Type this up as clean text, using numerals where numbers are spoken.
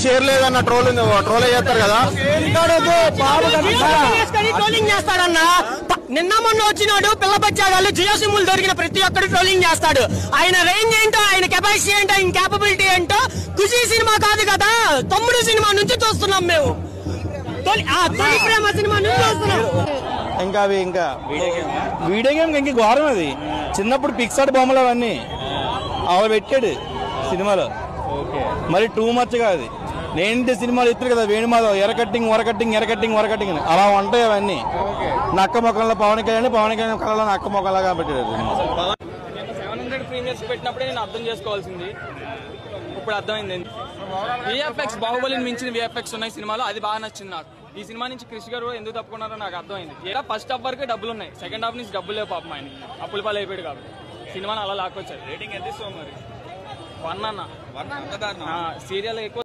Share లేదన్న troll చేస్తారు కదా, ట్రోలింగ్ చేస్తాడన్న. నిన్న మొన్న వచ్చినాడు పిల్ల బచ్చాగాళ్ళు జియో సిమ్ములు దొరికిన ప్రతి ఒక్కరు ట్రోలింగ్ చేస్తాడు. ఆయన రేంజ్ ఏంటో, ఆయన కెపాసిటీ ఏంటో, ఆయన క్యాపబిలిటీ ఏంటో ఖుషి సినిమా కాదు కదా, తమ్ముడు సినిమా నుంచి చూస్తున్నాం మేము. తొలి ప్రేమ సినిమా నుంచి చూస్తున్నాం. ఇంకా వీడియో గేమ్ ఇంక ఘోరం. అది చిన్నప్పుడు పిక్సార్ట్ బొమ్మలు అవన్నీ అవి పెట్టాడు సినిమాలో, మరి టూ మచ్ గా. అది నేంటి సినిమాలు ఇస్తారు కదా, వేణుమాధవ్ ఎరకట్టింగ్ అని అలా ఉంటాయి అవన్నీ. నక్క మొక్కల్లో పవన్ కళ్యాణ్ కళలో నక్క మొక్కలాగా పెట్టాడు. 700 ప్రీమియర్స్ పెట్టినప్పుడే నేను అర్థం చేసుకోవాల్సింది, ఇప్పుడు అర్థమైంది. విఎఫ్ఎక్స్ బాహుబలిని మించిన విఎఫ్ఎక్స్ ఉన్నాయి సినిమాలో, అది బాగా నచ్చింది నాకు. ఈ సినిమా నుంచి క్రిష్ గారు ఎందుకు తప్పుకున్నారో నాకు అర్థమైంది. ఫస్ట్ హాఫ్ వరకు డబ్బులు ఉన్నాయి, సెకండ్ హాఫ్ నుంచి డబ్బులు లేవు పాపం. ఆయన అప్పుల పాలు అయిపోయాడు కాబట్టి సినిమాని అలా లాక్కొచ్చారు. రేటింగ్ ఎంత ఇస్తాం మరి? 1 అన్న. సీరియల్ ఎక్కువ